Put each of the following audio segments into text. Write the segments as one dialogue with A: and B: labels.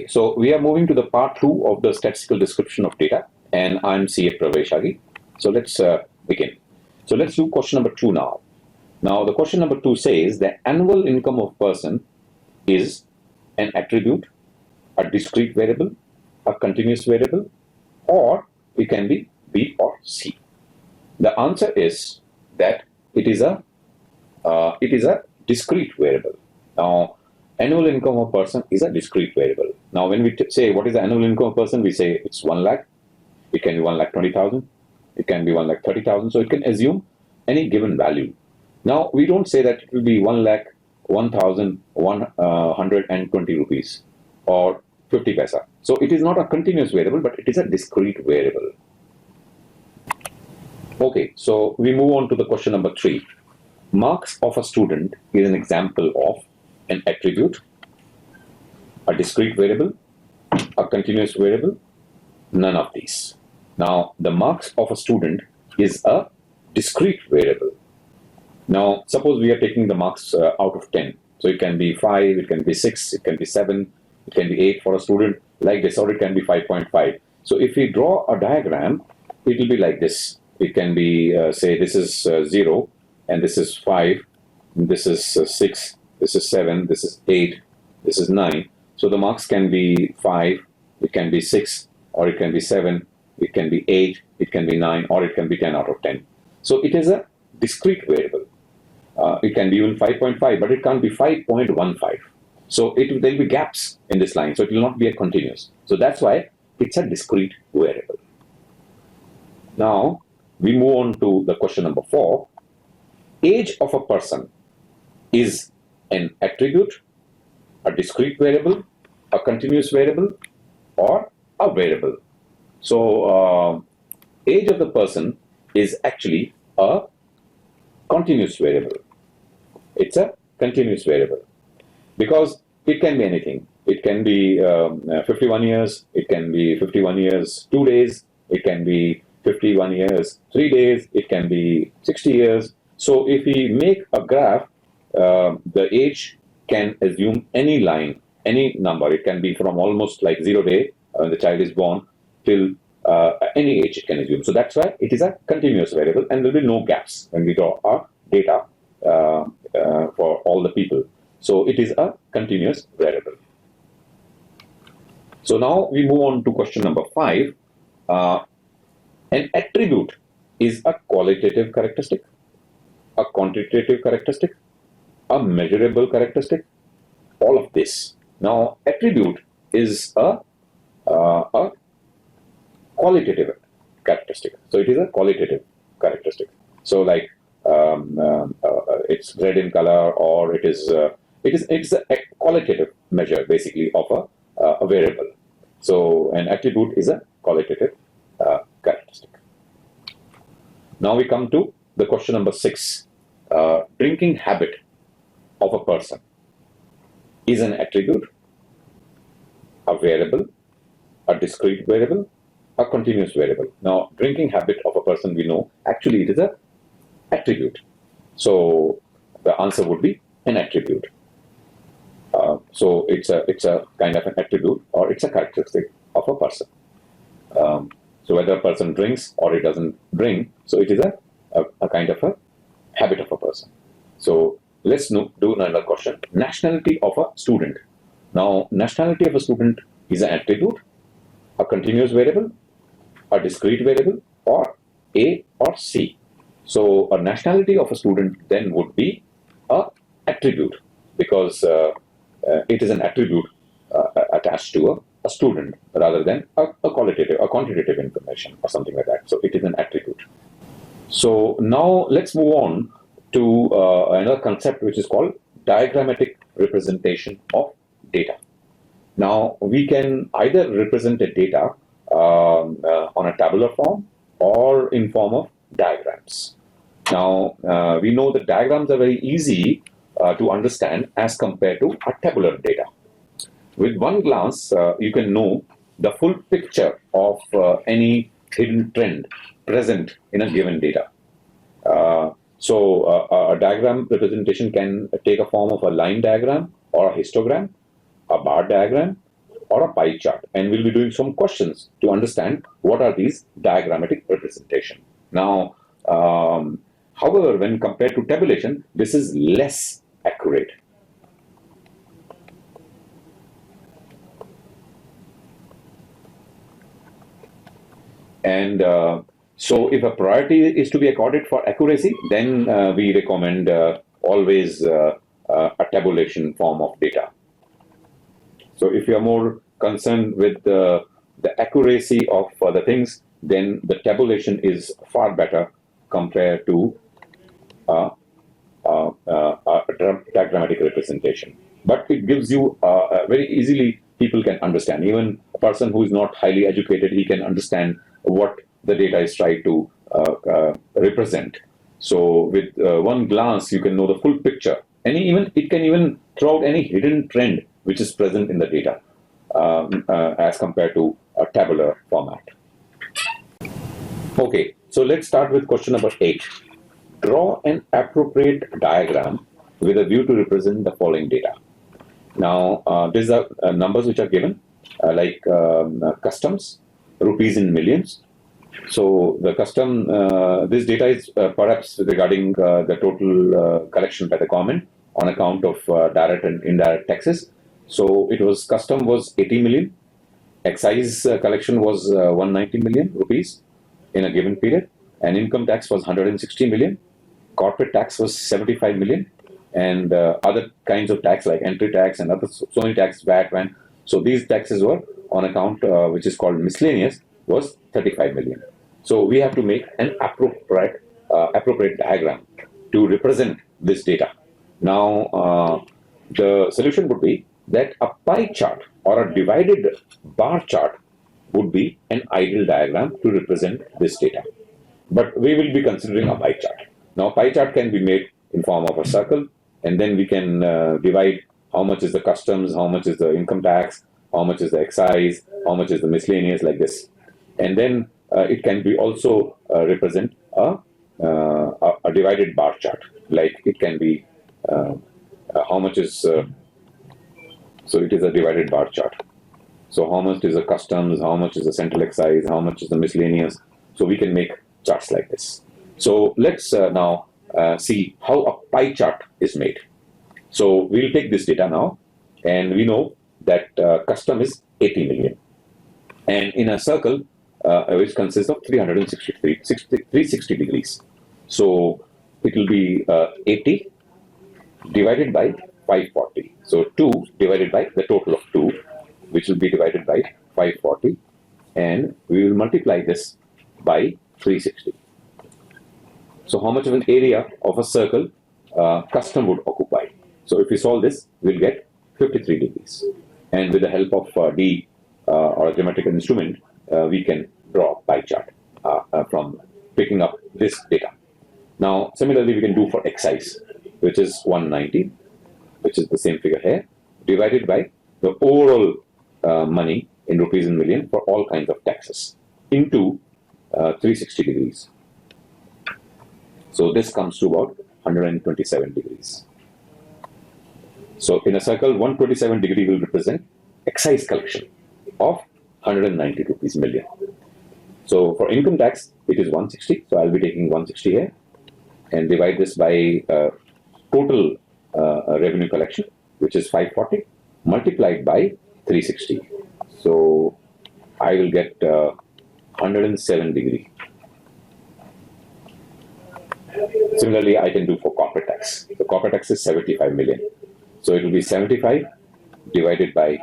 A: Okay, so we are moving to the part 2 of the statistical description of data, and I'm CA Praveshagi. So let's begin. So let's do question number 2 now. Now the question number 2 says the annual income of person is an attribute, a discrete variable, a continuous variable, or it can be B or C. The answer is that it is a discrete variable. Now, annual income of a person is a discrete variable. Now, when we say what is the annual income of a person, we say it's 1 lakh. It can be 1,20,000. It can be 1,30,000. So it can assume any given value. Now, we don't say that it will be 1,01,120 rupees or 50 paisa. So it is not a continuous variable, but it is a discrete variable. Okay, so we move on to the question number 3. Marks of a student is an example of an attribute, a discrete variable, a continuous variable, none of these. Now, the marks of a student is a discrete variable. Now, suppose we are taking the marks out of 10. So it can be 5, it can be 6, it can be 7, it can be 8 for a student like this, or it can be 5.5. So if we draw a diagram, it will be like this. It can be, say, this is 0, and this is 5, this is 6, this is 7, this is 8, this is 9. So the marks can be 5, it can be 6, or it can be 7, it can be 8, it can be 9, or it can be 10 out of 10. So it is a discrete variable. It can be even 5.5, but it can't be 5.15. So there will be gaps in this line, so it will not be a continuous. So that's why it's a discrete variable. Now, we move on to the question number 4. Age of a person is an attribute, a discrete variable, a continuous variable, or a variable. So, age of the person is actually a continuous variable. It's a continuous variable because it can be anything. It can be 51 years, it can be 51 years, 2 days, it can be 51 years, 3 days, it can be 60 years. So if we make a graph, the age can assume any line, any number. It can be from almost like 0 day when the child is born till any age it can assume. So that's why it is a continuous variable, and there will be no gaps when we draw our data for all the people. So it is a continuous variable. So now we move on to question number 5. An attribute is a qualitative characteristic, a quantitative characteristic, a measurable characteristic, all of this. Now, attribute is a qualitative characteristic. So it is a qualitative characteristic. So like it's red in color, or it's a qualitative measure basically of a variable. So an attribute is a qualitative characteristic. Now we come to the question number 6. Drinking habit of a person is an attribute, a variable, a discrete variable, a continuous variable. Now, drinking habit of a person, we know actually it is a attribute. So the answer would be an attribute. So it's a kind of an attribute, or it's a characteristic of a person. So whether a person drinks or he doesn't drink, so it is a kind of a habit of a person. So let's do another question. Nationality of a student. Now, nationality of a student is an attribute, a continuous variable, a discrete variable, or A or C. So a nationality of a student then would be a attribute, because it is an attribute attached to a student rather than a quantitative information or something like that. So it is an attribute. So now let's move on to another concept which is called diagrammatic representation of data. Now we can either represent a data on a tabular form or in form of diagrams. Now we know that diagrams are very easy to understand as compared to a tabular data. With one glance, you can know the full picture of any hidden trend present in a given data. So a diagram representation can take a form of a line diagram, or a histogram, a bar diagram, or a pie chart, and we'll be doing some questions to understand what are these diagrammatic representation. Now, however, when compared to tabulation, this is less accurate. And so if a priority is to be accorded for accuracy, then we recommend always a tabulation form of data. So if you are more concerned with the accuracy of the things, then the tabulation is far better compared to a diagrammatic representation. But it gives you very easily, people can understand. Even a person who is not highly educated, he can understand what the data is trying to represent. So with one glance, you can know the full picture, and it can even throw out any hidden trend which is present in the data as compared to a tabular format. Okay, so let's start with question number 8. Draw an appropriate diagram with a view to represent the following data. Now, these are numbers which are given, like customs, rupees in millions. So the custom, this data is perhaps regarding the total collection by the government on account of direct and indirect taxes. So it was, custom was 80 million, excise collection was 190 million rupees in a given period, and income tax was 160 million, corporate tax was 75 million, and other kinds of tax like entry tax and other so many taxes, VAT, WAN. So these taxes were on account which is called miscellaneous, was 35 million. So we have to make an appropriate diagram to represent this data. Now the solution would be that a pie chart or a divided bar chart would be an ideal diagram to represent this data. But we will be considering a pie chart. Now pie chart can be made in form of a circle, and then we can divide how much is the customs, how much is the income tax, how much is the excise, how much is the miscellaneous, like this. And then it can be also represent a divided bar chart, like it can be how much is so it is a divided bar chart. So how much is the customs, how much is the central excise, how much is the miscellaneous. So we can make charts like this. So let's now see how a pie chart is made. So we'll take this data now, and we know that custom is 80 million, and in a circle which consists of 360 degrees. So it will be 80 divided by 540. So 2 divided by the total of 2, which will be divided by 540, and we will multiply this by 360. So how much of an area of a circle custom would occupy? So if we solve this, we'll get 53 degrees. And with the help of D or a geometrical instrument, we can draw a pie chart from picking up this data. Now, similarly, we can do for excise, which is 190, which is the same figure here, divided by the overall money in rupees in million for all kinds of taxes into 360 degrees. So this comes to about 127 degrees. So in a circle, 127 degree will represent excise collection of 190 rupees million. So for income tax, it is 160. So I'll be taking 160 here and divide this by total revenue collection, which is 540, multiplied by 360. So I will get 107 degree. Similarly, I can do for corporate tax. The corporate tax is 75 million. So it will be 75 divided by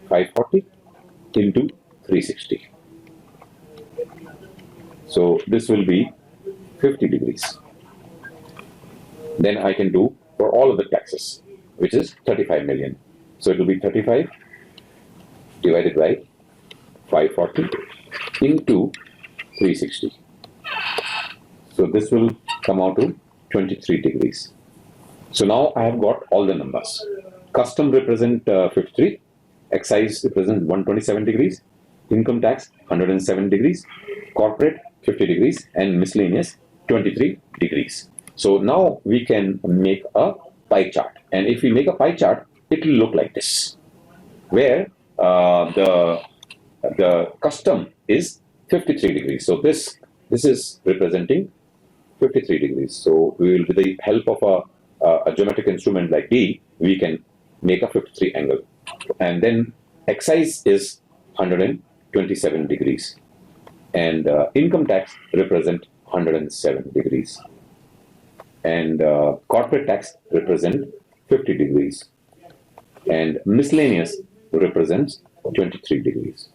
A: 540 into 360. So this will be 50 degrees. Then I can do for all of the taxes, which is 35 million. So it will be 35 divided by 540 into 360. So this will come out to 23 degrees. So now I have got all the numbers. Custom represent 53, excise represent 127 degrees, income tax 107 degrees, corporate 50 degrees, and miscellaneous 23 degrees. So now we can make a pie chart. And if we make a pie chart, it will look like this, where the custom is 53 degrees. So this is representing 53 degrees. So we will, with the help of a geometric instrument like D, we can make a 53 angle. And then excise is 127 degrees. And income tax represent 107 degrees. And corporate tax represent 50 degrees. And miscellaneous represents 23 degrees.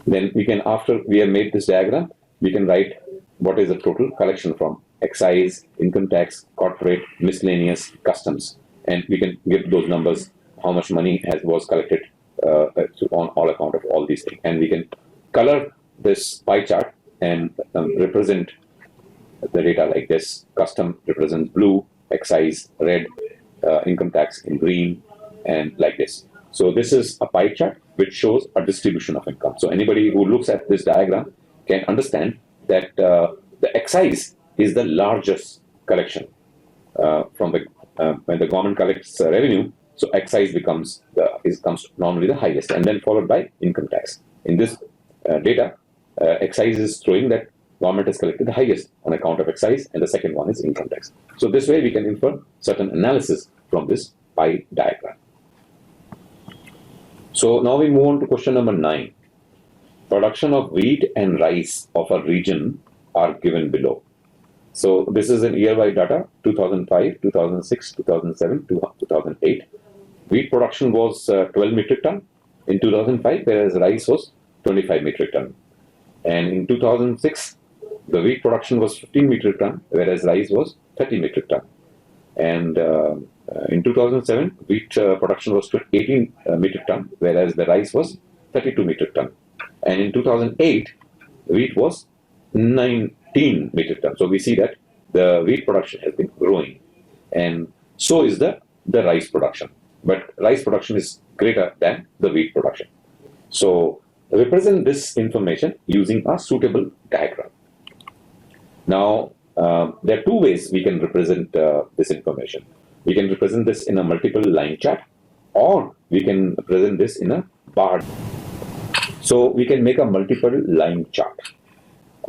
A: Then we can, after we have made this diagram, we can write what is the total collection from excise, income tax, corporate, miscellaneous, customs, and we can give those numbers, how much money was collected on all account of all these things, and we can color this pie chart and represent the data like this. Custom represents blue, excise red, income tax in green, and like this. So this is a pie chart which shows a distribution of income. So anybody who looks at this diagram can understand that the excise is the largest collection from the when the government collects revenue. So excise comes normally the highest, and then followed by income tax. In this data, excise is showing that government has collected the highest on account of excise, and the second one is income tax. So this way we can infer certain analysis from this pie diagram. So now we move on to question number 9. Production of wheat and rice of a region are given below. So this is an year-wise data, 2005, 2006, 2007, 2008. Wheat production was 12 metric ton in 2005, whereas rice was 25 metric ton. And in 2006, the wheat production was 15 metric ton, whereas rice was 30 metric ton. And in 2007, wheat production was 18 metric ton, whereas the rice was 32 metric ton. And in 2008, wheat was 19 metric ton. So we see that the wheat production has been growing, and so is the rice production. But rice production is greater than the wheat production. So represent this information using a suitable diagram. Now, there are two ways we can represent this information. We can represent this in a multiple line chart, or we can present this in a bar. So we can make a multiple line chart.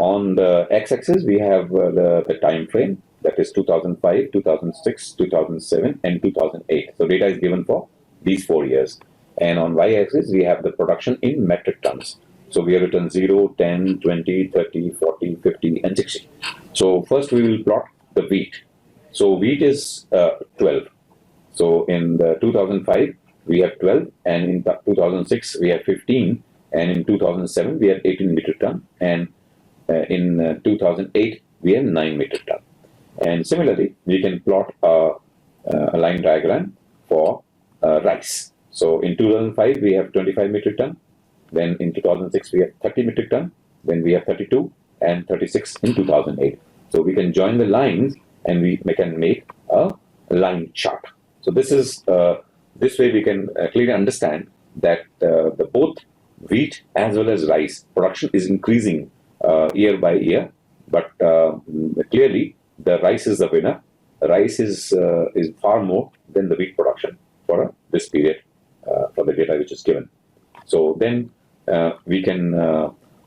A: On the x-axis, we have the time frame, that is 2005, 2006, 2007, and 2008. So data is given for these 4 years. And on y-axis, we have the production in metric tons. So we have written 0, 10, 20, 30, 40, 50, and 60. So first we will plot the wheat. So wheat is 12. So in the 2005, we have 12, and in 2006, we have 15, and in 2007, we have 18 metric ton, and in 2008, we have 9 metric ton. And similarly, we can plot a line diagram for rice. So in 2005, we have 25 metric ton. Then in 2006, we have 30 metric ton. Then we have 32 and 36 in 2008. So we can join the lines and we can make a line chart. So this is this way we can clearly understand that the both wheat as well as rice production is increasing year by year, but clearly the rice is the winner. Rice is far more than the wheat production for this period for the data which is given. So then we can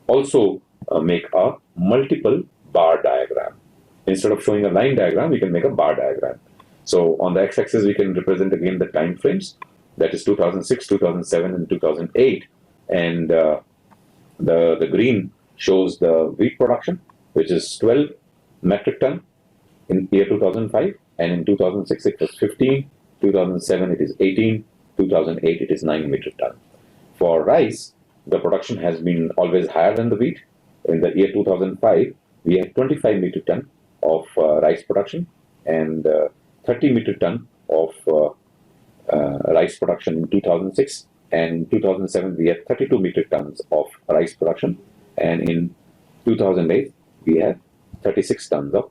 A: also make a multiple bar diagram. Instead of showing a line diagram, we can make a bar diagram. So on the x-axis, we can represent again the time frames, that is 2006, 2007, and 2008. And the green shows the wheat production, which is 12 metric ton in year 2005, and in 2006 it was 15, 2007 it is 18, 2008 it is 9 metric ton. For rice, the production has been always higher than the wheat. In the year 2005, we had 25 metric ton of rice production, and 30 metric ton of rice production in 2006, and in 2007 we had 32 metric tons of rice production, and in 2008 we had 36 tons of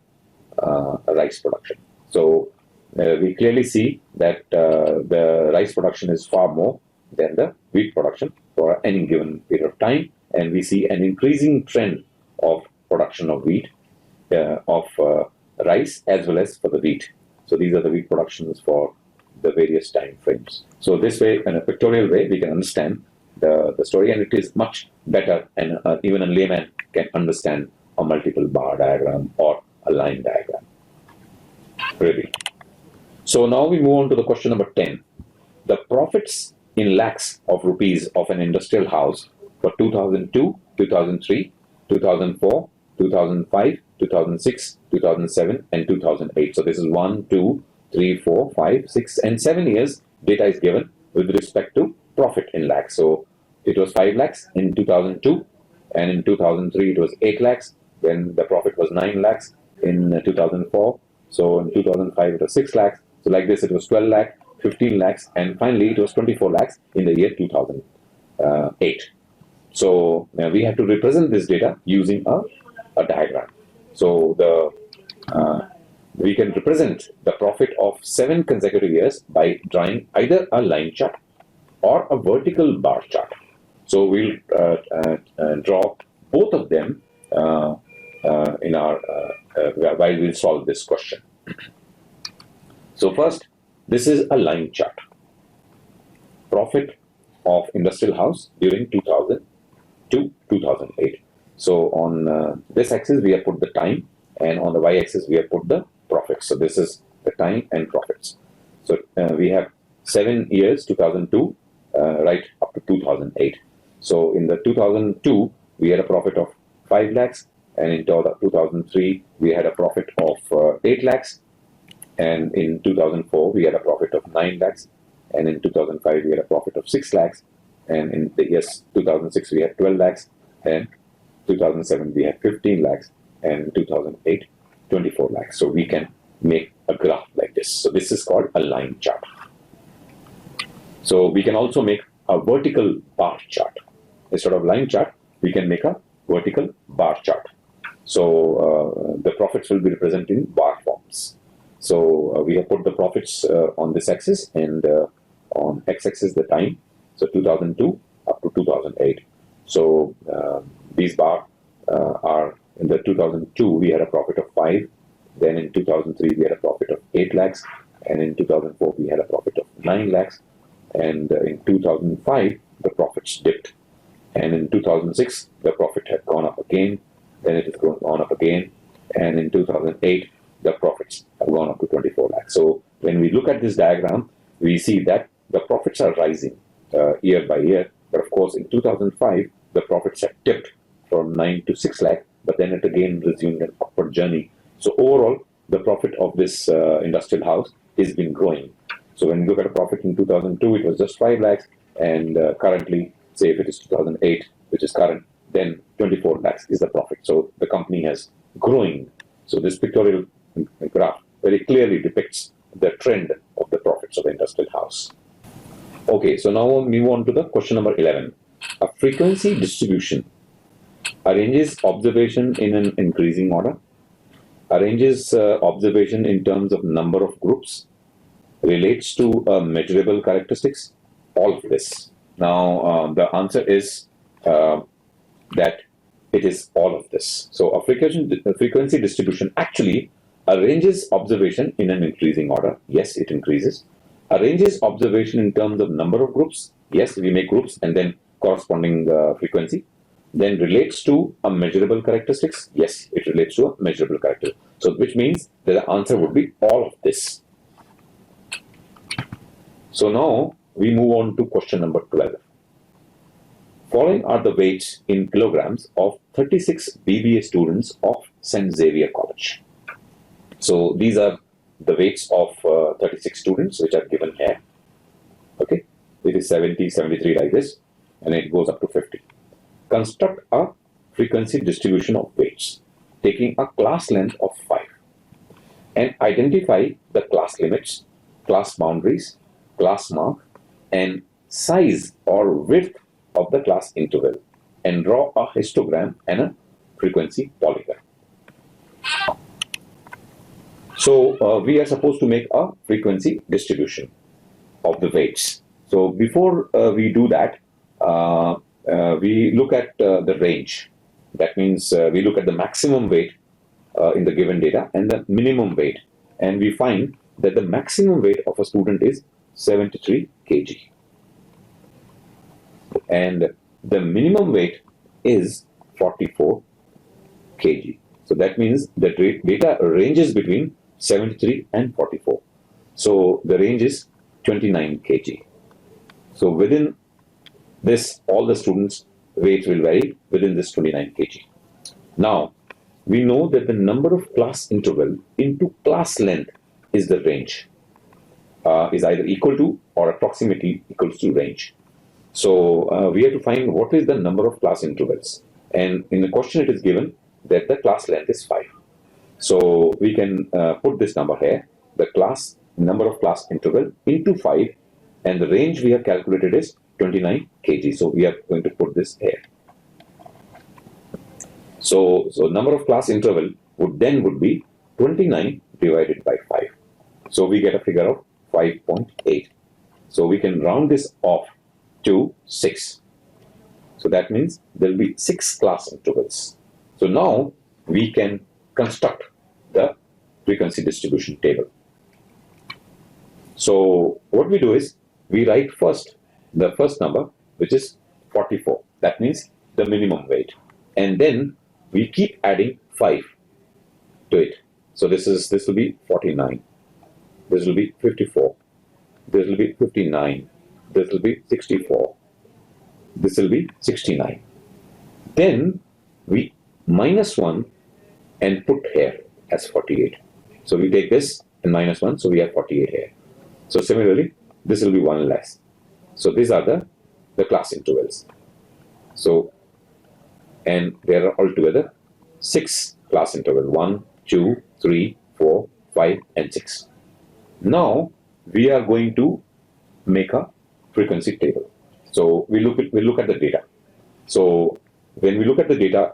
A: rice production. So we clearly see that the rice production is far more than the wheat production for any given period of time, and we see an increasing trend of production of wheat, of rice as well as for the wheat. So these are the wheat productions for the various time frames. So this way, in a pictorial way, we can understand the story, and it is much better, and even a layman can understand a multiple bar diagram or a line diagram. Really. So now we move on to the question number 10. The profits in lakhs of rupees of an industrial house for 2002, 2003, 2004, 2005, 2006, 2007, and 2008. So this is 1, 2, 3, 4, 5, 6, and 7 years data is given with respect to profit in lakhs. So it was 5 lakhs in 2002, and in 2003 it was 8 lakhs. Then the profit was 9 lakhs in 2004. So in 2005 it was 6 lakhs. So like this, it was 12 lakh, 15 lakhs, and finally it was 24 lakhs in the year 2008. So we have to represent this data using a diagram. So we can represent the profit of 7 consecutive years by drawing either a line chart or a vertical bar chart. So we'll draw both of them in our while we'll solve this question. So first, this is a line chart. Profit of industrial house during 2000 to 2008. So on this axis we have put the time, and on the y-axis we have put the profits. So this is the time and profits. So we have 7 years, 2002 right up to 2008. So in the 2002 we had a profit of 5 lakhs, and in 2003 we had a profit of 8 lakhs, and in 2004 we had a profit of 9 lakhs, and in 2005 we had a profit of 6 lakhs, and in the years 2006 we had 12 lakhs, and 2007 we had 15 lakhs, and in 2008 24 lakhs. So we can make a graph like this. So this is called a line chart. So we can also make a vertical bar chart. Instead of line chart, we can make a vertical bar chart. So the profits will be represented in bar forms. So we have put the profits on this axis, and on x-axis the time. So 2002 up to 2008. So these bar are, in the 2002 we had a profit of 5. Then in 2003 we had a profit of 8 lakhs, and in 2004 we had a profit of 9 lakhs, and in 2005 the profits dipped, and in 2006 the profit had gone up again, then it has gone up again, and in 2008 the profits have gone up to 24 lakhs. So when we look at this diagram, we see that the profits are rising year by year, but of course in 2005 the profits had dipped from 9 to 6 lakh, but then it again resumed an upward journey. So overall the profit of this industrial house has been growing. So when you look at a profit in 2002, it was just 5 lakhs, and currently, say if it is 2008, which is current, then 24 lakhs is the profit. So the company has growing. So this pictorial graph very clearly depicts the trend of the profits of the industrial house. Okay, so now we'll move on to the question number 11. A frequency distribution arranges observation in an increasing order, arranges observation in terms of number of groups, relates to measurable characteristics, all of this. Now the answer is that it is all of this. So a frequency distribution actually arranges observation in an increasing order. Yes, it increases. Arranges observation in terms of number of groups. Yes, we make groups and then corresponding frequency. Then relates to a measurable characteristics. Yes, it relates to a measurable characteristic. So which means that the answer would be all of this. So now we move on to question number 12. Following are the weights in kilograms of 36 BBA students of St. Xavier College. So these are the weights of 36 students which are given here. Okay, it is 70, 73 like this, and it goes up to 50. Construct a frequency distribution of weights taking a class length of 5 and identify the class limits, class boundaries, class mark, and size or width of the class interval, and draw a histogram and a frequency polygon. So we are supposed to make a frequency distribution of the weights. So before we do that, we look at the range. That means we look at the maximum weight in the given data and the minimum weight, and we find that the maximum weight of a student is 73 kg. and the minimum weight is 44 kg. So that means the data ranges between 73 and 44. So the range is 29 kg. So within this, all the students' weights will vary within this 29 kg. Now, we know that the number of class interval into class length is the range, is either equal to or approximately equals to range. So we have to find what is the number of class intervals. And in the question, it is given that the class length is 5. So we can put this number here, the class number of class interval into 5, and the range we have calculated is 29 kg. So we are going to put this here. So number of class interval would be 29 divided by 5. So we get a figure of 5.8. So we can round this off to 6. So that means there will be 6 class intervals. So now we can construct the frequency distribution table. So what we do is we write first the first number, which is 44. That means the minimum weight. And then we keep adding 5 to it. So this will be 49. This will be 54. This will be 59. This will be 64. This will be 69. Then we minus 1 and put here as 48. So we take this and minus 1, so we have 48 here. So similarly, this will be 1 less. So these are the class intervals. So, and there are altogether 6 class intervals: 1, 2, 3, 4, 5, and 6. Now we are going to make a frequency table. So we look at the data. So when we look at the data,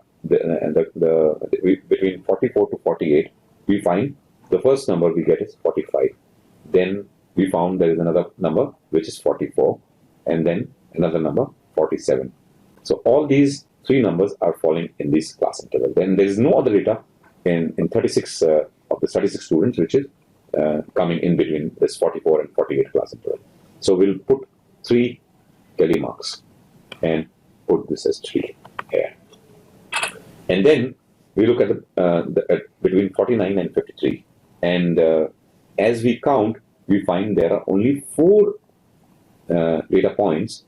A: between 44 to 48, we find the first number we get is 45. Then we found there is another number which is 44, and then another number 47. So all these 3 numbers are falling in this class interval. Then there is no other data in 36 of the 36 students which is coming in between this 44 and 48 class interval. So we'll put 3 telemarks and put this as 3 here. And then we look at between 49 and 53. And as we count, we find there are only 4 data points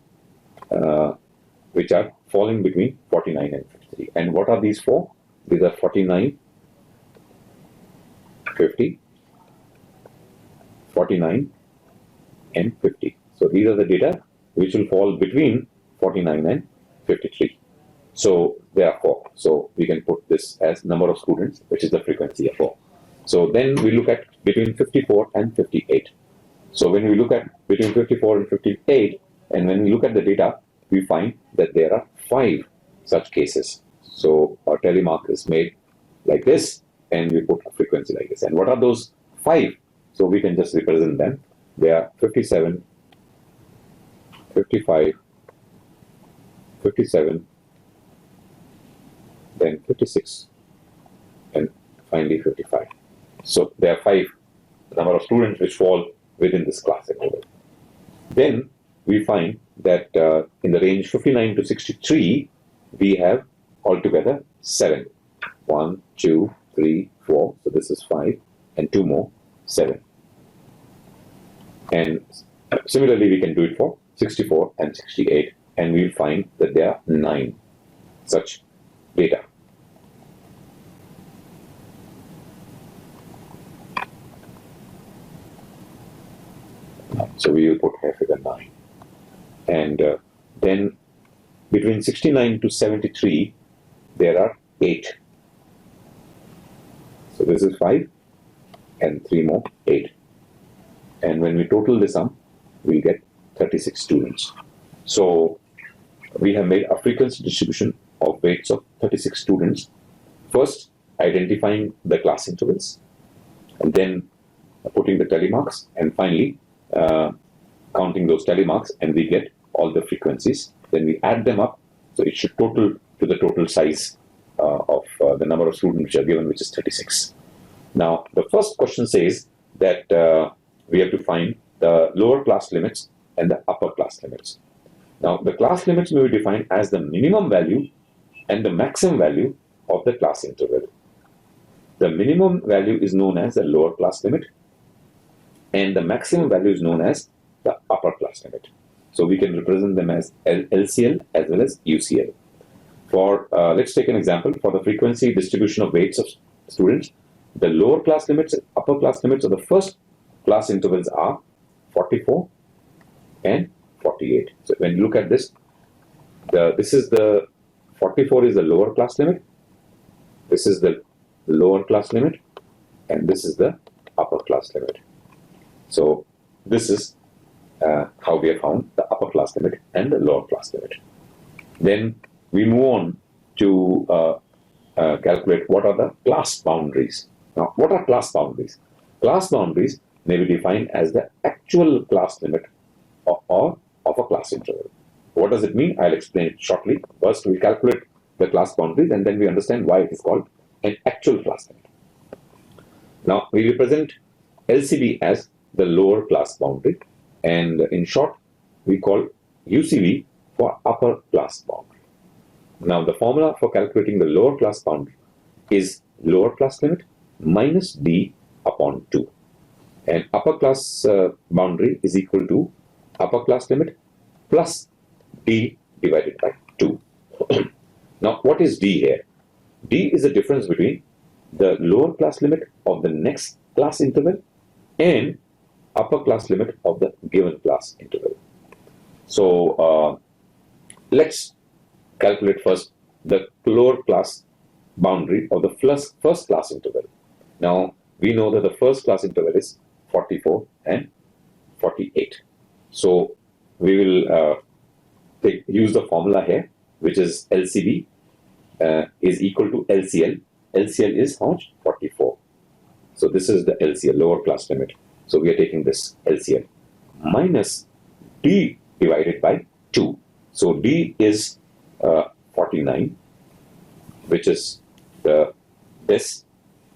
A: which are falling between 49 and 53. And what are these 4? These are 49, 50, 49, and 50. So these are the data which will fall between 49 and 53. So there are 4. So we can put this as number of students, which is the frequency of 4. So then we look at between 54 and 58. So when we look at between 54 and 58, and when we look at the data, we find that there are 5 such cases. So our telemark is made like this, and we put a frequency like this. And what are those 5? So we can just represent them. They are 57, 55, 57, then 56, and finally 55. So there are 5 number of students which fall within this class interval. Then we find that in the range 59 to 63, we have altogether 7. 1, 2, 3, 4. So this is 5, and 2 more, 7. And similarly, we can do it for 64 and 68, and we'll find that there are 9 such data. So we will put here figure 9. And then between 69 to 73, there are 8. So this is 5, and 3 more, 8. And when we total this sum, we'll get 36 students. So we have made a frequency distribution of weights of 36 students. First, identifying the class intervals, and then putting the telemarks, and finally counting those telemarks, and we get all the frequencies. Then we add them up, so it should total to the total size of the number of students which are given, which is 36. Now, the first question says that we have to find the lower class limits and the upper class limits. Now, the class limits may be defined as the minimum value and the maximum value of the class interval. The minimum value is known as the lower class limit, and the maximum value is known as the upper class limit. So we can represent them as LCL as well as UCL. For let's take an example. For the frequency distribution of weights of students, the lower class limits and upper class limits of the first class intervals are 44 and 48. So when you look at this, this is the 44 is the lower class limit, this is the lower class limit, and this is the upper class limit. So this is how we have found the upper class limit and the lower class limit. Then we move on to calculate what are the class boundaries. Now, what are class boundaries? Class boundaries may be defined as the actual class limit of a class interval. What does it mean? I'll explain it shortly. First, we calculate the class boundaries, and then we understand why it is called an actual class limit. Now, we represent LCB as the lower class boundary, and in short, we call UCB for upper class boundary. Now, the formula for calculating the lower class boundary is lower class limit minus D upon 2. And upper class boundary is equal to upper class limit plus D divided by 2. Now, what is D here? D is the difference between the lower class limit of the next class interval and upper class limit of the given class interval. So, let's calculate first the lower class boundary of the first class interval. Now, we know that the first class interval is 44 and 48. So, we will use the formula here, which is LCB is equal to LCL. LCL is how much? 44. So, this is the LCL, lower class limit. So, we are taking this LCL minus D divided by 2. So, D is 49, which is this.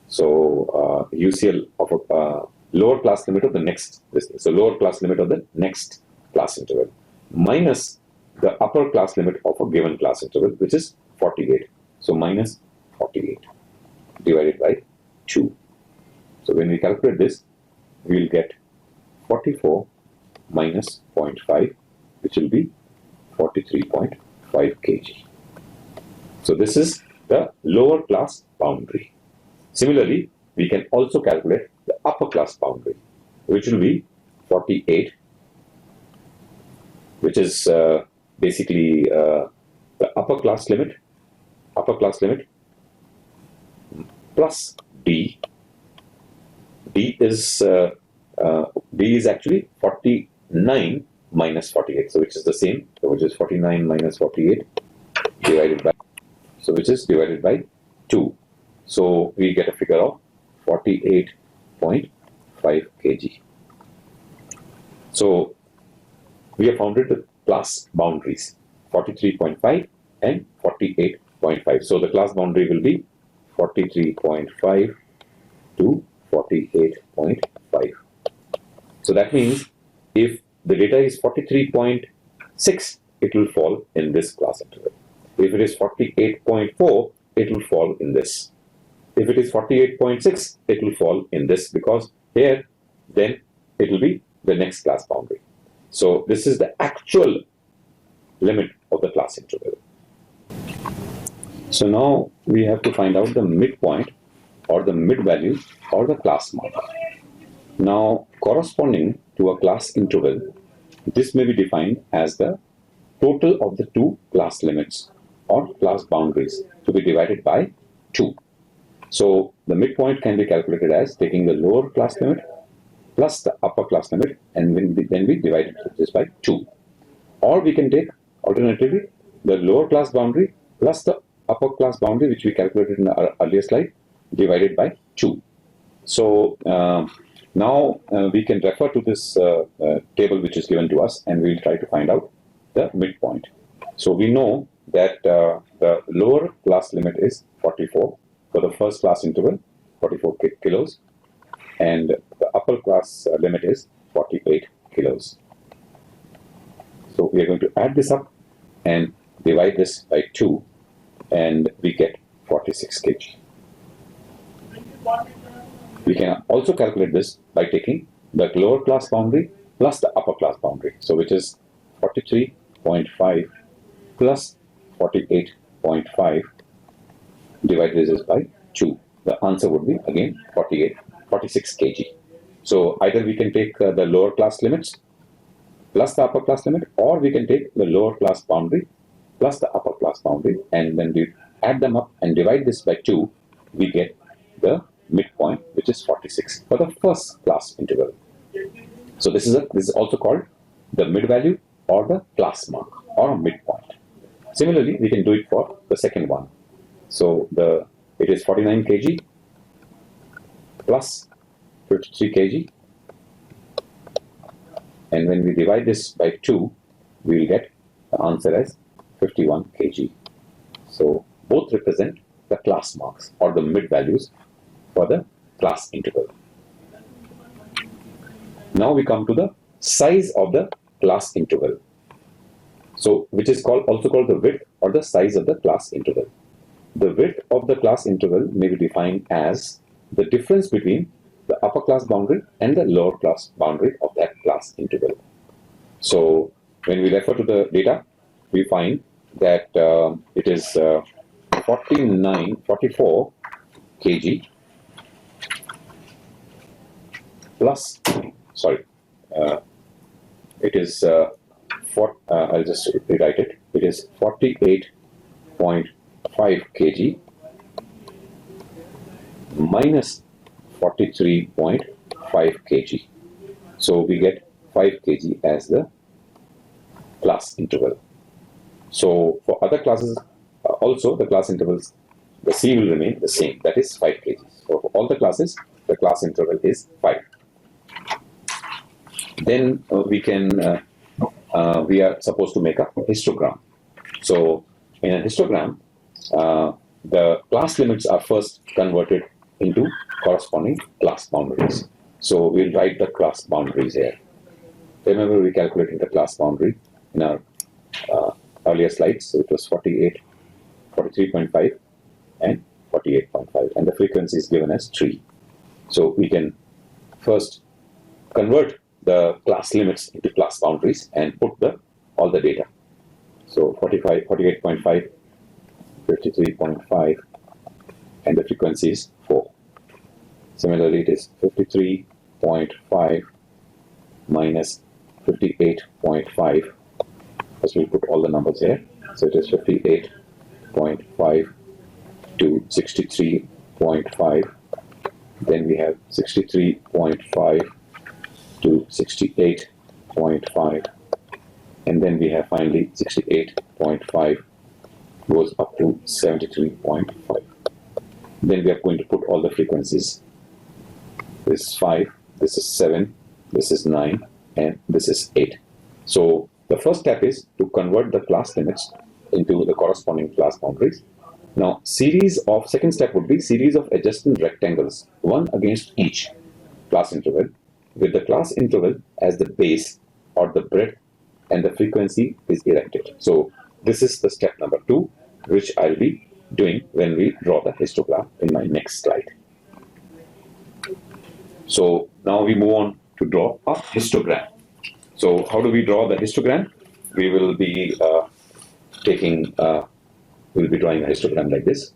A: So, UCL of a lower class limit of the next, so lower class limit of the next class interval, minus the upper class limit of a given class interval, which is 48. So, minus 48 divided by 2. So, when we calculate this, we will get 44 minus 0.5, which will be 43.5 kg. So, this is the lower class boundary. Similarly, we can also calculate the upper class boundary, which will be 48, which is basically the upper class limit plus D. D is actually 49 minus 48, so which is the same, so which is 49 minus 48 divided by, so which is divided by 2. So we get a figure of 48.5 kg. So we have founded the class boundaries 43.5 and 48.5. So the class boundary will be 43.5 to 48.5. So that means if the data is 43.6, it will fall in this class interval. If it is 48.4, it will fall in this. If it is 48.6, it will fall in this, because here then it will be the next class boundary. So this is the actual limit of the class interval. So now we have to find out the midpoint or the mid value or the class marker. Now, corresponding to a class interval, this may be defined as the total of the two class limits or class boundaries to be divided by 2. So the midpoint can be calculated as taking the lower class limit plus the upper class limit, and then we divide this by 2. Or we can take alternatively the lower class boundary plus the upper class boundary, which we calculated in our earlier slide, divided by 2. So now we can refer to this table which is given to us, and we'll try to find out the midpoint. So we know that the lower class limit is 44 for the first class interval, 44 kilos, and the upper class limit is 48 kilos. So we are going to add this up and divide this by 2, and we get 46 kg. We can also calculate this by taking the lower class boundary plus the upper class boundary. So which is 43.5 plus 48.5, divide this by 2. The answer would be again 46 kg. So either we can take the lower class limits plus the upper class limit, or we can take the lower class boundary plus the upper class boundary, and when we add them up and divide this by 2, we get the midpoint, which is 46 for the first class interval. So this is also called the mid value or the class mark or a midpoint. Similarly, we can do it for the second one. So it is 49 kg plus 53 kg, and when we divide this by 2, we will get the answer as 51 kg. So both represent the class marks or the mid values for the class interval. Now we come to the size of the class interval. So which is also called the width or the size of the class interval. The width of the class interval may be defined as the difference between the upper class boundary and the lower class boundary of that class interval. So when we refer to the data, we find that it is 44 kg plus, it is I'll just rewrite it. It is 48.5 kg minus 43.5 kg. So we get 5 kg as the class interval. So for other classes also, the class intervals, the C will remain the same, that is 5 kg. So for all the classes, the class interval is 5. Then we are supposed to make a histogram. So in a histogram, the class limits are first converted into corresponding class boundaries. So we'll write the class boundaries here. Remember, we calculated the class boundary in our earlier slides. So it was 43.5 and 48.5, and the frequency is given as 3. So we can first convert the class limits into class boundaries and put all the data. So 48.5, 53.5, and the frequency is 4. Similarly, it is 53.5 minus 58.5. First we'll put all the numbers here. So it is 58.5 to 63.5. Then we have 63.5 to 68.5. And then we have finally 68.5 goes up to 73.5. Then we are going to put all the frequencies. This is 5, this is 7, this is 9, and this is 8. So the first step is to convert the class limits into the corresponding class boundaries. Now, second step would be series of adjacent rectangles, one against each class interval, with the class interval as the base or the breadth, and the frequency is erected. So this is the step number 2, which I'll be doing when we draw the histogram in my next slide. So now we move on to draw a histogram. So how do we draw the histogram? We will be we'll be drawing a histogram like this,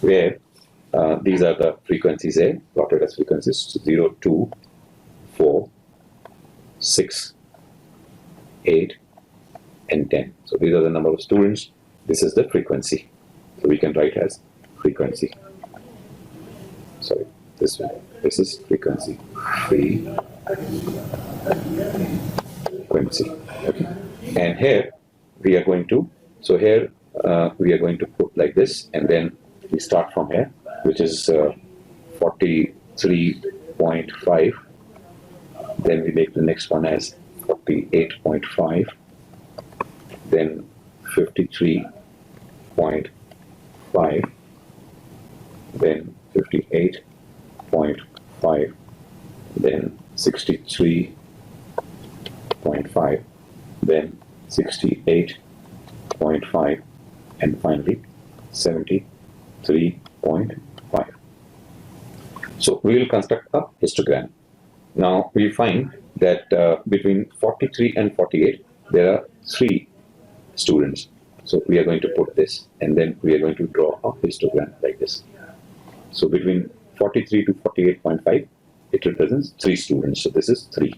A: where these are the frequencies A, plotted as frequencies 0, 2, 4, 6, 8, and 10. So these are the number of students. This is the frequency. So we can write as frequency. Sorry, this one. This is frequency. Frequency. Okay. And here we are going to. So here we are going to put like this, and then we start from here, which is 43.5. Then we make the next one as 48.5. Then 53.5. Then 58.5. Then 63.5. 68.5, then 68.5, and finally 73.5. So we will construct a histogram. Now we find that between 43 and 48 there are 3 students. So we are going to put this, and then we are going to draw a histogram like this. So between 43 to 48.5, it represents 3 students. So this is 3.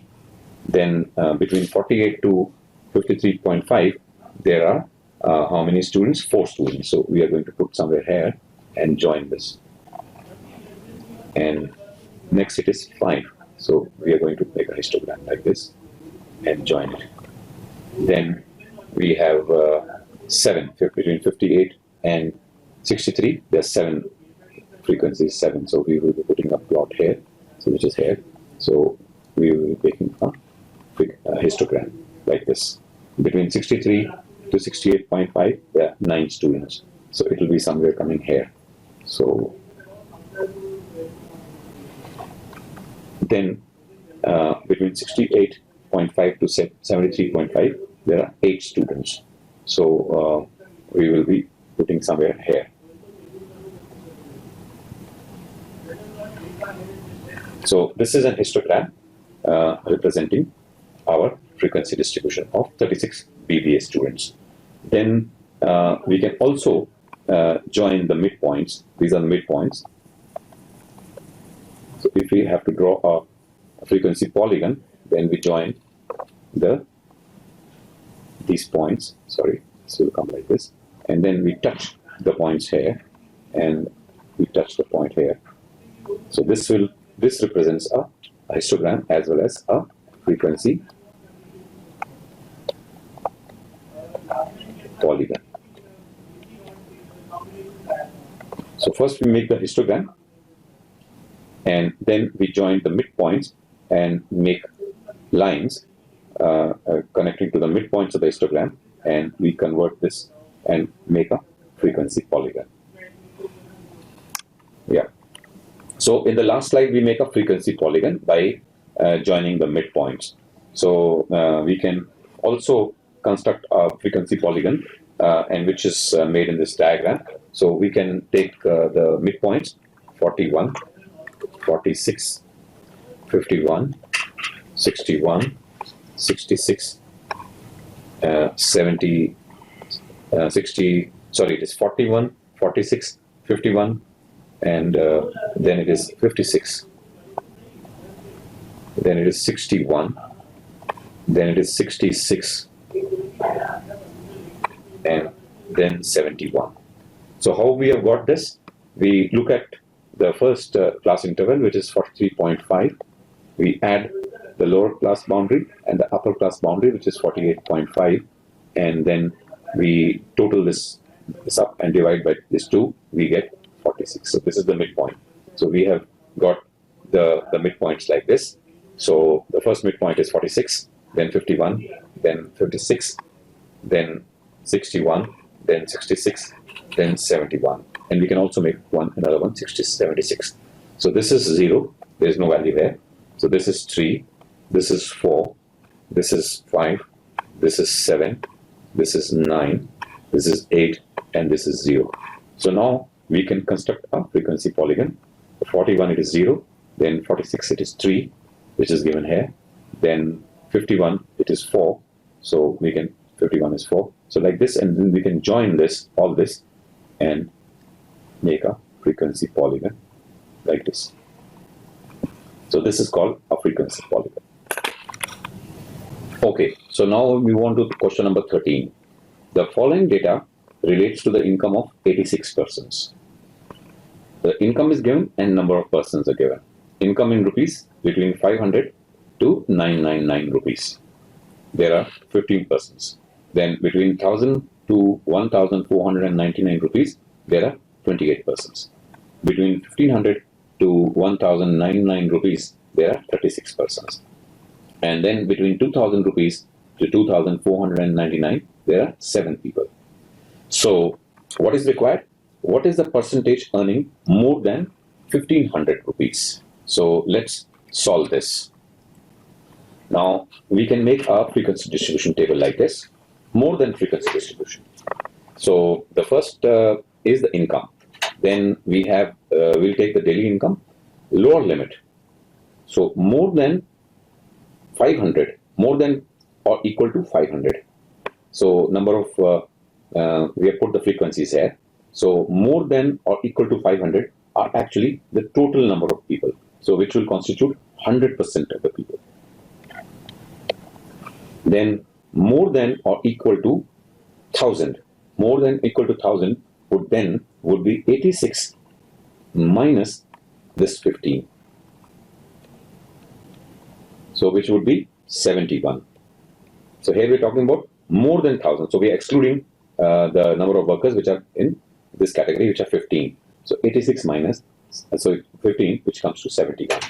A: Then between 48 to 53.5, there are how many students? 4 students. So we are going to put somewhere here and join this. And next it is 5. So we are going to make a histogram like this and join it. Then we have 7, between 58 and 63, there's 7 frequencies, 7. So we will be putting a plot here, so which is here. So we will be making a histogram like this. Between 63 to 68.5, there are 9 students. So it will be somewhere coming here. So then between 68.5 to 73.5, there are 8 students. So we will be putting somewhere here. So this is an histogram representing our frequency distribution of 36 BBA students. Then we can also join the midpoints. These are the midpoints. So if we have to draw a frequency polygon, then we join these points. Sorry, this will come like this, and then we touch the points here, and we touch the point here. So this represents a histogram as well as a frequency polygon. So first we make the histogram, and then we join the midpoints and make lines connecting to the midpoints of the histogram, and we convert this and make a frequency polygon. Yeah. So in the last slide, we make a frequency polygon by joining the midpoints. So we can also construct a frequency polygon, and which is made in this diagram. So we can take the midpoints 41, 46, 51, 61, 66, 70, 60, sorry, it is 41, 46, 51, and then it is 56, then it is 61, then it is 66, and then 71. So how we have got this? We look at the first class interval, which is 43.5. We add the lower class boundary and the upper class boundary, which is 48.5, and then we total this up and divide by this 2, we get 46. So this is the midpoint. So we have got the midpoints like this. So the first midpoint is 46, then 51, then 56, then 61, then 66, then 71. And we can also make another one, 76. So this is 0, there is no value there. So this is 3, this is 4, this is 5, this is 7, this is 9, this is 8, and this is 0. So now we can construct a frequency polygon. 41 it is 0, then 46 it is 3, which is given here, then 51 it is 4, so we can 51 is 4. So like this, and then we can join this, all this, and make a frequency polygon like this. So this is called a frequency polygon. Okay, so now we move on to question number 13. The following data relates to the income of 86 persons. The income is given and number of persons are given. Income in rupees between 500 to 999 rupees. There are 15 persons. Then between 1000 to 1499 rupees, there are 28 persons. Between 1500 to 1099 rupees, there are 36 persons. And then between 2000 rupees to 2499, there are 7 people. So what is required? What is the percentage earning more than 1500 rupees? So let's solve this. Now we can make a frequency distribution table like this, more than frequency distribution. So the first is the income. Then we have, we'll take the daily income, lower limit. So more than 500, more than or equal to 500. So number of, we have put the frequencies here. So more than or equal to 500 are actually the total number of people. So which will constitute 100% of the people. Then more than or equal to 1000. More than equal to 1000 would be 86 minus this 15. So which would be 71. So here we're talking about more than 1000. So we are excluding the number of workers which are in this category, which are 15. So 86 minus, so 15, which comes to 71.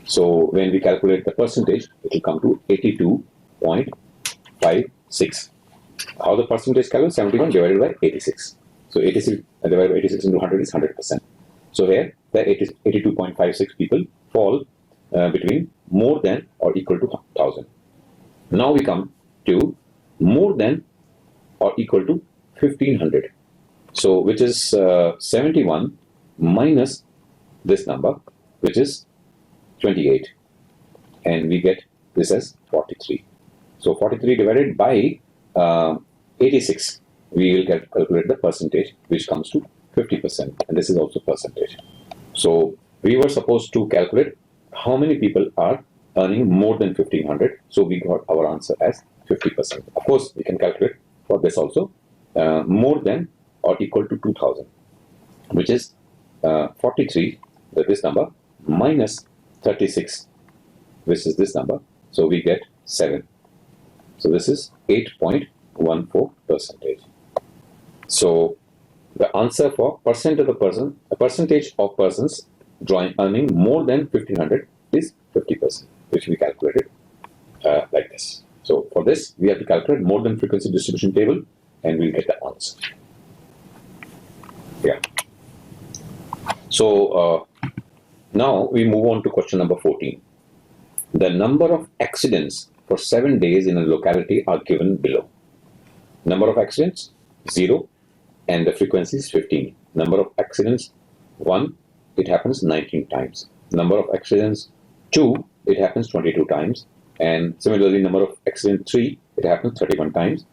A: So when we calculate the percentage, it will come to 82.56. How the percentage calculated? 71 divided by 86. So 86 divided by 86 into 100 is 100%. So here the 82.56 people fall between more than or equal to 1000. Now we come to more than or equal to 1500. So which is 71 minus this number, which is 28, and we get this as 43. So 43 divided by 86, we will calculate the percentage, which comes to 50%, and this is also percentage. So we were supposed to calculate how many people are earning more than 1500. So we got our answer as 50%. Of course, we can calculate for this also more than or equal to 2000, which is 43, this number, minus 36, which is this number. So we get 7. So this is 8.14%. So the answer for percent of the person, a percentage of persons earning more than 1500 is 50%, which we calculated like this. So for this, we have to calculate more than frequency distribution table, and we'll get the answer. Yeah. So now we move on to question number 14. The number of accidents for 7 days in a locality are given below. Number of accidents 0, and the frequency is 15. Number of accidents 1, it happens 19 times. Number of accidents 2, it happens 22 times. And similarly, number of accidents 3, it happens 31 times.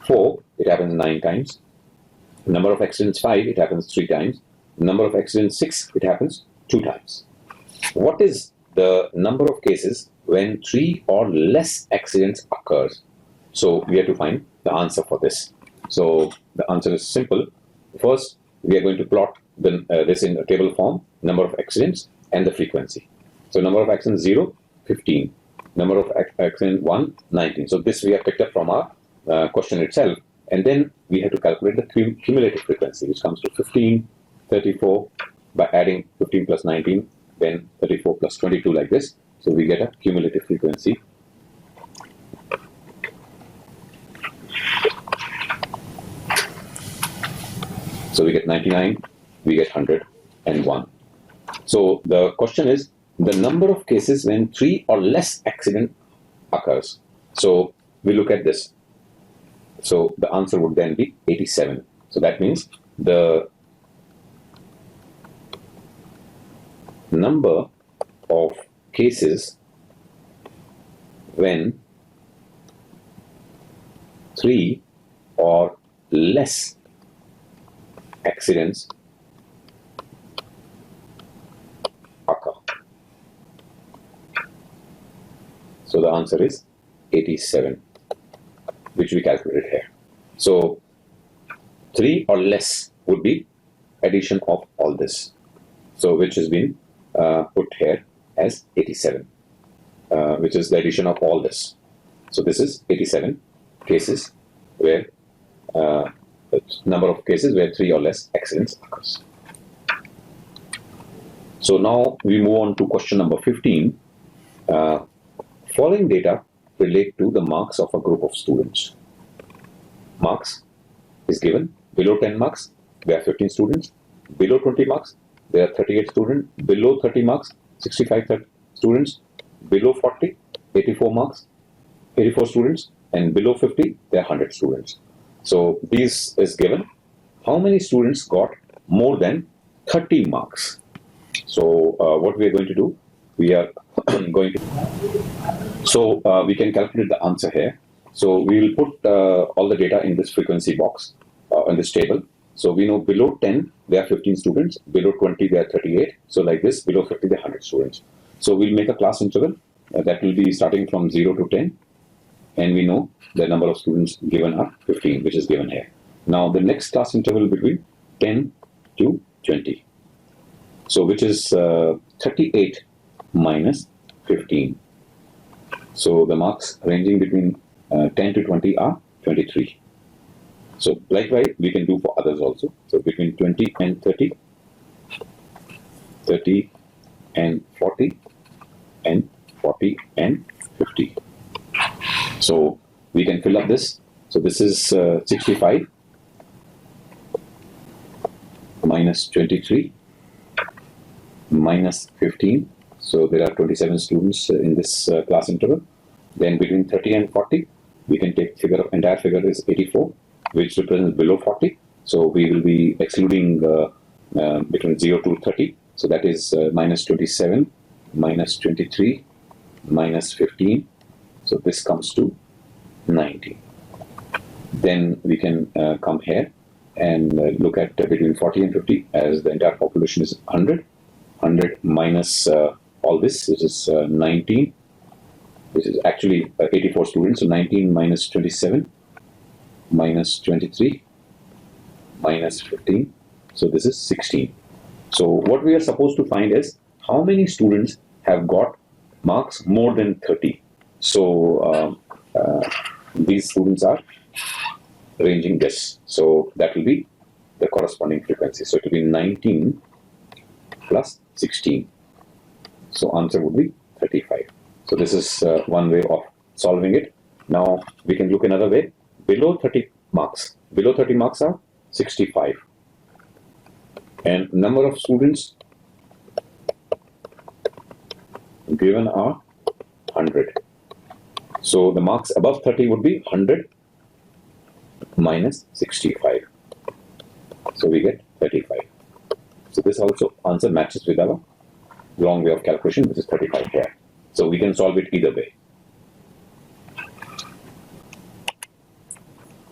A: 4, it happens 9 times. Number of accidents 5, it happens 3 times. Number of accidents 6, it happens 2 times. What is the number of cases when 3 or less accidents occurs? So we have to find the answer for this. So the answer is simple. First, we are going to plot this in a table form, number of accidents and the frequency. So number of accidents 0, 15. Number of accidents 1, 19. So this we have picked up from our question itself. And then we have to calculate the cumulative frequency, which comes to 15, 34, by adding 15 plus 19, then 34 plus 22 like this. So we get a cumulative frequency. So we get 99, we get 100, and 1. So the question is the number of cases when 3 or less accident occurs. So we look at this. So the answer would then be 87. So that means the number of cases when 3 or less accidents occur. So the answer is 87, which we calculated here. So 3 or less would be addition of all this. So which has been put here as 87, which is the addition of all this. So this is 87 cases where the number of cases where 3 or less accidents occurs. So now we move on to question number 15. Following data relate to the marks of a group of students. Marks is given. Below 10 marks, there are 15 students. Below 20 marks, there are 38 students. Below 30 marks, 65 students. Below 40, 84 marks, 84 students, and below 50, there are 100 students. So this is given. How many students got more than 30 marks? So what we are going to do, we are going to, so we can calculate the answer here. So we will put all the data in this frequency box, in this table. So we know below 10, there are 15 students, below 20, there are 38. So like this, below 50, there are 100 students. So we'll make a class interval that will be starting from 0 to 10. And we know the number of students given are 15, which is given here. Now the next class interval between 10 to 20. So which is 38 minus 15. So the marks ranging between 10 to 20 are 23. So likewise, we can do for others also. So between 20 and 30, 30 and 40, and 40 and 50. So we can fill up this. So this is 65 minus 23 minus 15. So there are 27 students in this class interval. Then between 30 and 40, we can take figure of entire figure is 84, which represents below 40. So we will be excluding between 0 to 30. So that is minus 27 minus 23 minus 15. So this comes to 90. Then we can come here and look at between 40 and 50 as the entire population is 100. 100 minus all this, which is 19, which is actually 84 students. So 19 minus 27 minus 23 minus 15. So this is 16. So what we are supposed to find is how many students have got marks more than 30. So these students are ranging this. So that will be the corresponding frequency. So it will be 19 plus 16. So answer would be 35. So this is one way of solving it. Now we can look another way. Below 30 marks. Below 30 marks are 65. And number of students given are 100. So the marks above 30 would be 100 minus 65. So we get 35. So this also answer matches with our long way of calculation, which is 35 here. So we can solve it either way.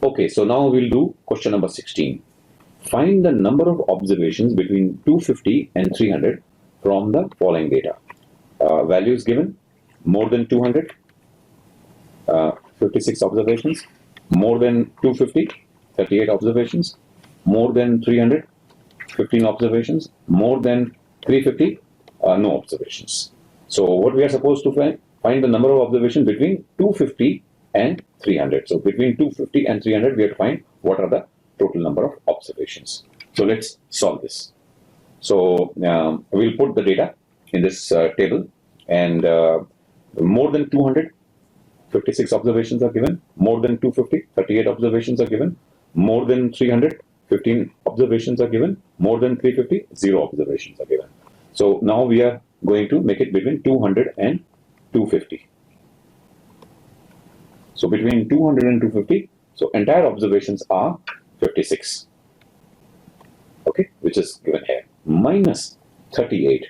A: Okay, so now we'll do question number 16. Find the number of observations between 250 and 300 from the following data. Values given, more than 200, 56 observations, more than 250, 38 observations, more than 300, 15 observations, more than 350, no observations. So what we are supposed to find the number of observations between 250 and 300. So between 250 and 300, we have to find what are the total number of observations. So let's solve this. So we'll put the data in this table, and more than 200, 56 observations are given, more than 250, 38 observations are given, more than 300, 15 observations are given, more than 350, 0 observations are given. So now we are going to make it between 200 and 250. So between 200 and 250, so entire observations are 56, okay, which is given here, minus 38,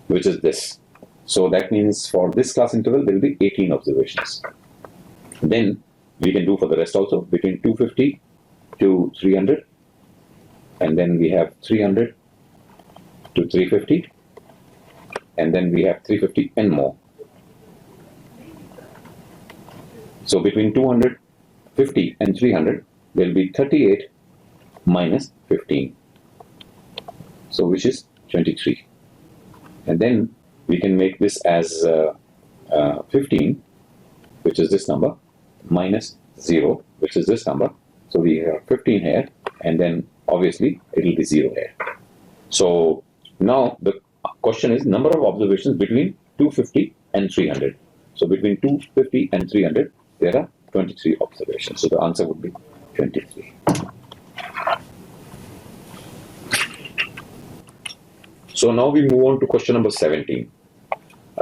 A: which is this. So that means for this class interval, there will be 18 observations. Then we can do for the rest also, between 250 to 300, and then we have 300 to 350, and then we have 350 and more. So between 250 and 300, there will be 38 minus 15, so which is 23. And then we can make this as 15, which is this number, minus 0, which is this number. So we have 15 here, and then obviously it will be 0 here. So now the question is number of observations between 250 and 300. So between 250 and 300, there are 23 observations. So the answer would be 23. So now we move on to question number 17.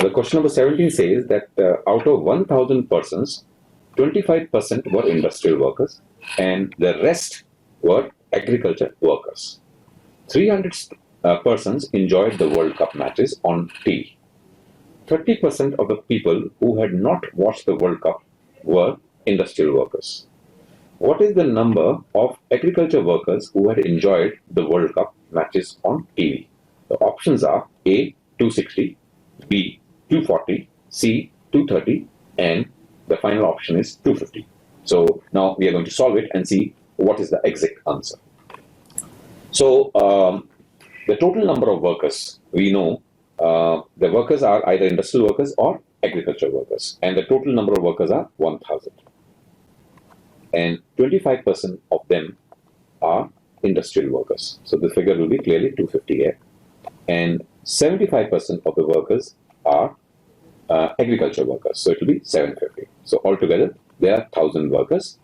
A: The question number 17 says that out of 1,000 persons, 25% were industrial workers and the rest were agriculture workers. 300 persons enjoyed the World Cup matches on TV. 30% of the people who had not watched the World Cup were industrial workers. What is the number of agriculture workers who had enjoyed the World Cup matches on TV? The options are A, 260, B, 240, C, 230, and the final option is 250. So now we are going to solve it and see what is the exact answer. So the total number of workers, we know the workers are either industrial workers or agriculture workers, and the total number of workers are 1,000. And 25% of them are industrial workers. So the figure will be clearly 250 here. And 75% of the workers are agriculture workers. So it will be 750. So altogether, there are 1,000 workers,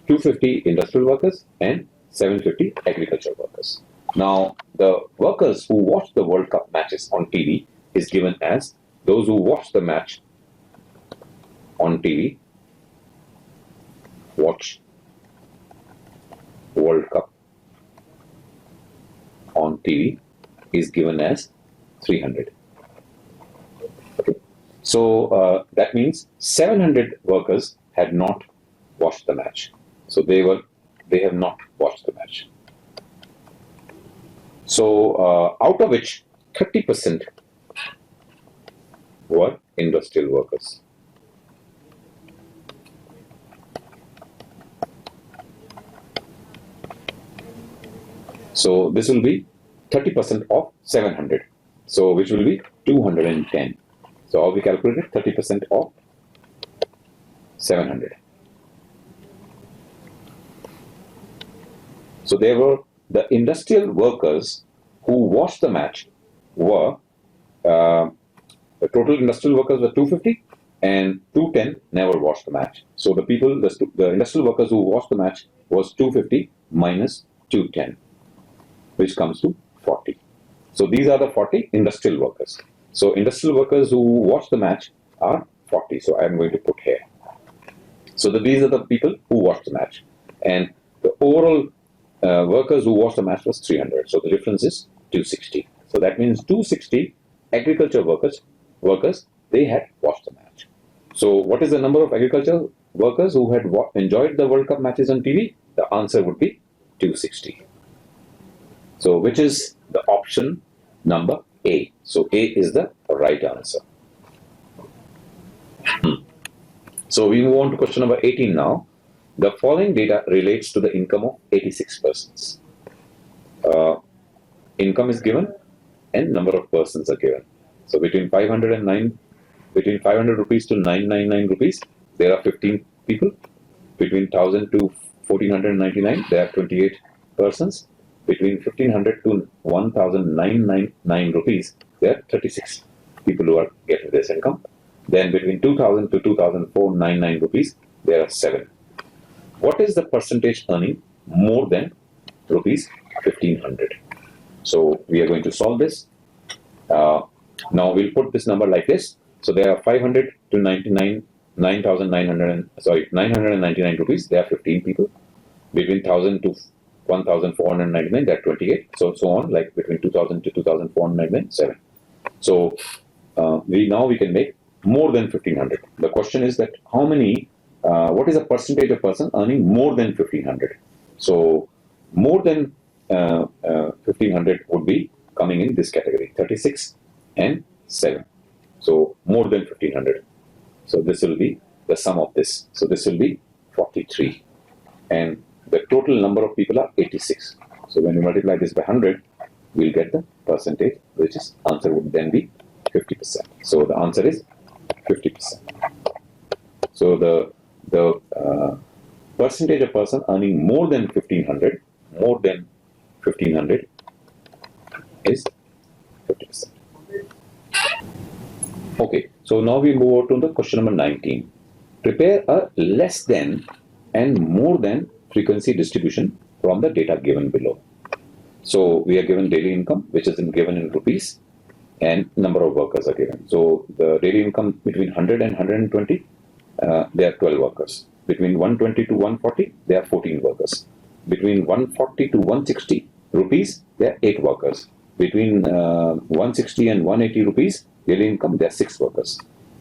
A: 250 industrial workers, and 750 agriculture workers. Now, the workers who watch the World Cup matches on TV is given as those who watch the match on TV, watch World Cup on TV is given as 300. Okay. So that means 700 workers had not watched the match. So they have not watched the match. So out of which 30% were industrial workers. So this will be 30% of 700. So which will be 210. So how we calculated 30% of 700. So there were the industrial workers who watched the match were the total industrial workers were 250 and 210 never watched the match. So the industrial workers who watched the match was 250 minus 210, which comes to 40. So these are the 40 industrial workers. So industrial workers who watched the match are 40. So I am going to put here. So these are the people who watched the match. And the overall workers who watched the match was 300. So the difference is 260. So that means 260 agriculture workers, they had watched the match. So what is the number of agriculture workers who had enjoyed the World Cup matches on TV? The answer would be 260. So which is the option number A. So A is the right answer. So we move on to question number 18 now. The following data relates to the income of 86 persons. Income is given and number of persons are given. So between 500 rupees to 999 rupees, there are 15 people. Between 1000 to 1499, there are 28 persons. Between 1500 to 1999 rupees, there are 36 people who are getting this income. Then between 2000 to 2499 rupees, there are 7. What is the percentage earning more than rupees 1500? So we are going to solve this. Now we'll put this number like this. So there are 500 to 999 rupees. There are 15 people. Between 1000 to 1499, there are 28. So on, like between 2000 to 2499, 7. So we can make more than 1500. The question is that how many? What is the percentage of person earning more than 1500? So more than 1500 would be coming in this category, 36 and 7. So more than 1500. So this will be the sum of this. So this will be 43. And the total number of people are 86. So when you multiply this by 100, we'll get the percentage, which is answer would then be 50%. So the answer is 50%. So the percentage of person earning more than 1500 is 50%. Okay, so now we move on to the question number 19. Prepare a less than and more than frequency distribution from the data given below. So we are given daily income, which is given in rupees, and number of workers are given. So the daily income between 100 and 120, there are 12 workers. Between 120 to 140, there are 14 workers. Between 140 to 160 rupees, there are 8 workers. Between 160 and 180 rupees daily income, there are 6 workers.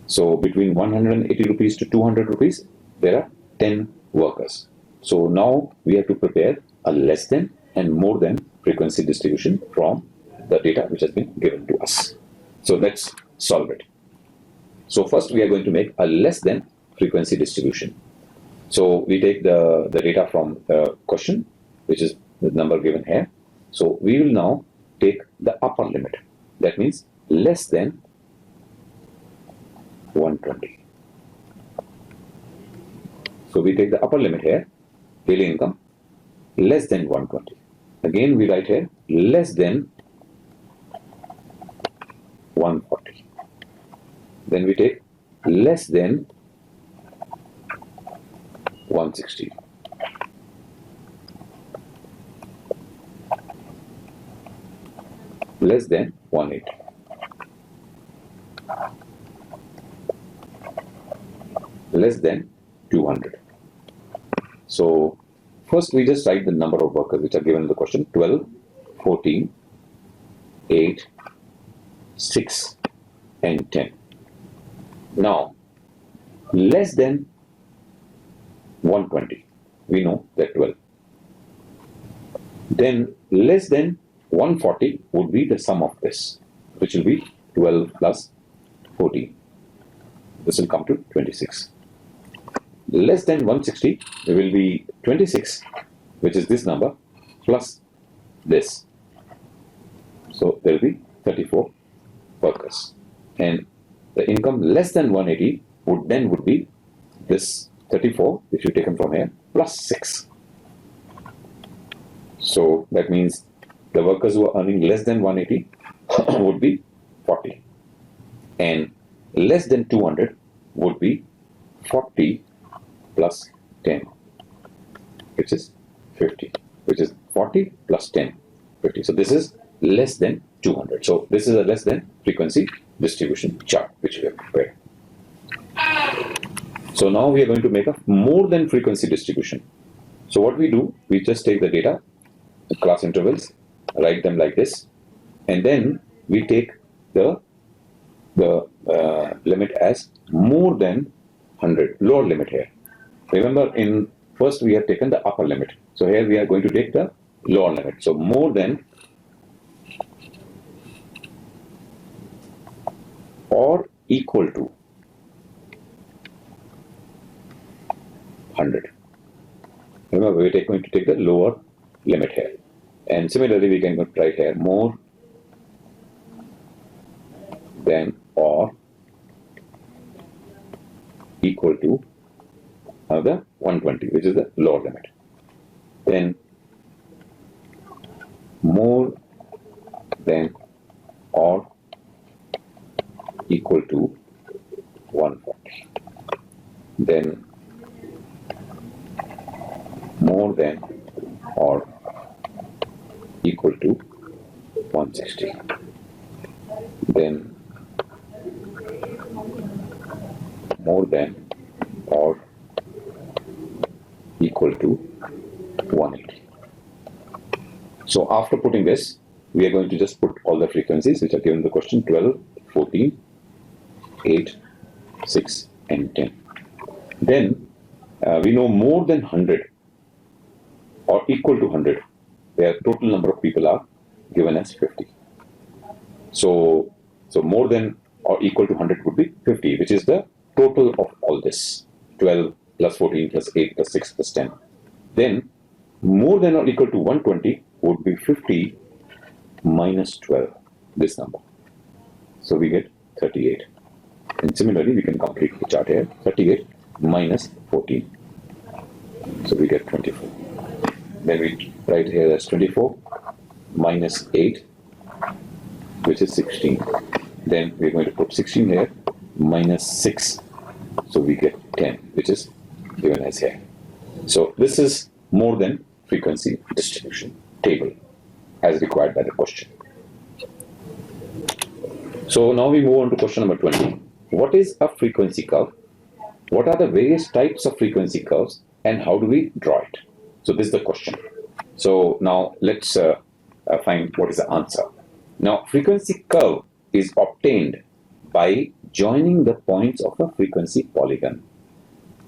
A: So between 180 rupees to 200 rupees, there are 10 workers. So now we have to prepare a less than and more than frequency distribution from the data which has been given to us. So let's solve it. So first we are going to make a less than frequency distribution. So we take the data from the question, which is the number given here. So we will now take the upper limit. That means less than 120. So we take the upper limit here, daily income, less than 120. Again we write here less than 140. Then we take less than 160. Less than 180. Less than 200. So first we just write the number of workers which are given in the question: 12, 14, 8, 6 and 10. Now less than 120, we know that 12. Then less than 140 would be the sum of this, which will be 12 plus 14. This will come to 26. Less than 160 will be 26, which is this number, plus this. So there will be 34 workers. And the income less than 180 would be this 34, which you've taken from here, plus 6. So that means the workers who are earning less than 180 would be 40. And less than 200 would be 40 plus 10, which is 50, which is 40 plus 10, 50. So this is less than 200. So this is a less than frequency distribution chart which we have prepared. So now we are going to make a more than frequency distribution. So what we do, we just take the data, the class intervals, write them like this, and then we take the limit as more than 100, lower limit here. Remember, in first we have taken the upper limit. So here we are going to take the lower limit. So more than or equal to 100. Remember, we are going to take the lower limit here. And similarly, we can write here more than or equal to another 120, which is the lower limit. Then more than or equal to 140. Then more than or equal to 160. Then more than or equal to 180. So after putting this, we are going to just put all the frequencies which are given in the question: 12, 14, 8, 6 and 10. Then we know more than 100 or equal to 100, where total number of people are given as 50. So more than or equal to 100 would be 50, which is the total of all this: 12 plus 14 plus 8 plus 6 plus 10. Then more than or equal to 120 would be 50 minus 12, this number. So we get 38. And similarly, we can complete the chart here: 38 minus 14. So we get 24. Then we write here as 24 minus 8, which is 16. Then we're going to put 16 here, minus 6. So we get 10, which is given as here. So this is more than frequency distribution table as required by the question. So now we move on to question number 20. What is a frequency curve? What are the various types of frequency curves and how do we draw it? So this is the question. So now let's find what is the answer. Now frequency curve is obtained by joining the points of a frequency polygon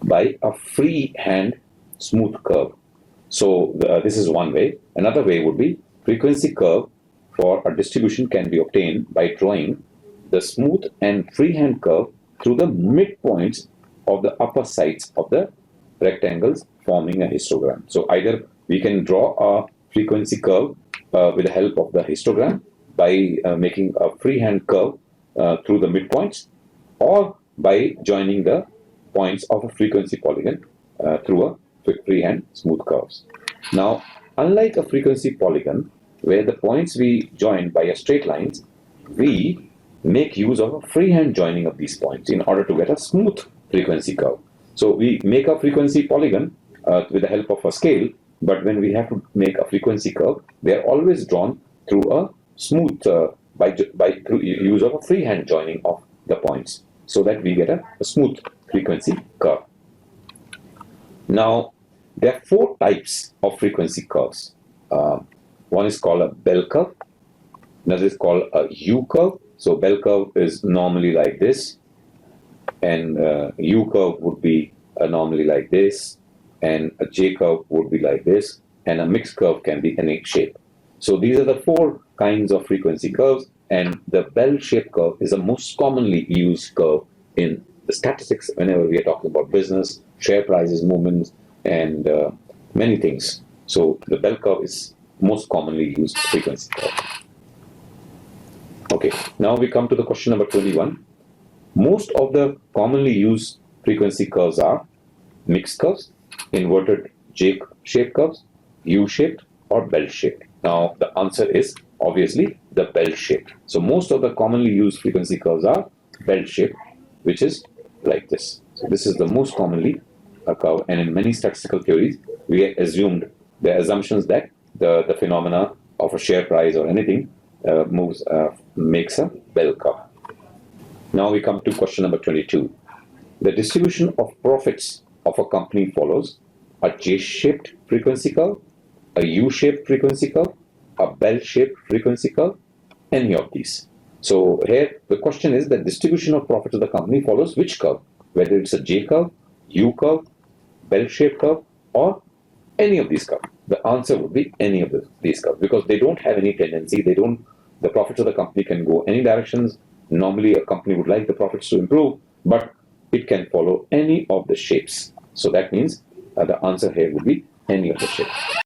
A: by a freehand smooth curve. So this is one way. Another way would be frequency curve for a distribution can be obtained by drawing the smooth and freehand curve through the midpoints of the upper sides of the rectangles forming a histogram. So either we can draw a frequency curve with the help of the histogram by making a freehand curve through the midpoints, or by joining the points of a frequency polygon through a freehand smooth curves. Now, unlike a frequency polygon, where the points we join by a straight lines, we make use of a freehand joining of these points in order to get a smooth frequency curve. So we make a frequency polygon with the help of a scale, but when we have to make a frequency curve, they are always drawn through a smooth through use of a freehand joining of the points, so that we get a smooth frequency curve. Now, there are four types of frequency curves. One is called a bell curve, another is called a U curve. So bell curve is normally like this, and U curve would be normally like this, and a J curve would be like this, and a mixed curve can be any shape. So these are the four kinds of frequency curves, and the bell-shaped curve is the most commonly used curve in the statistics whenever we are talking about business, share prices, movements, and many things. So the bell curve is most commonly used frequency curve. Okay, now we come to the question number 21. Most of the commonly used frequency curves are mixed curves, inverted J-shaped curves, U-shaped, or bell-shaped. Now the answer is obviously the bell-shaped. So most of the commonly used frequency curves are bell-shaped, which is like this. So this is the most commonly curve, and in many statistical theories, we assumed the assumptions that the phenomena of a share price or anything makes a bell curve. Now we come to question number 22. The distribution of profits of a company follows a J-shaped frequency curve, a U-shaped frequency curve, a bell-shaped frequency curve, any of these. So here the question is the distribution of profits of the company follows which curve, whether it's a J curve, U curve, bell-shaped curve, or any of these curves. The answer would be any of these curves, because they don't have any tendency. The profits of the company can go any directions. Normally a company would like the profits to improve, but it can follow any of the shapes. So that means the answer here would be any of the shapes.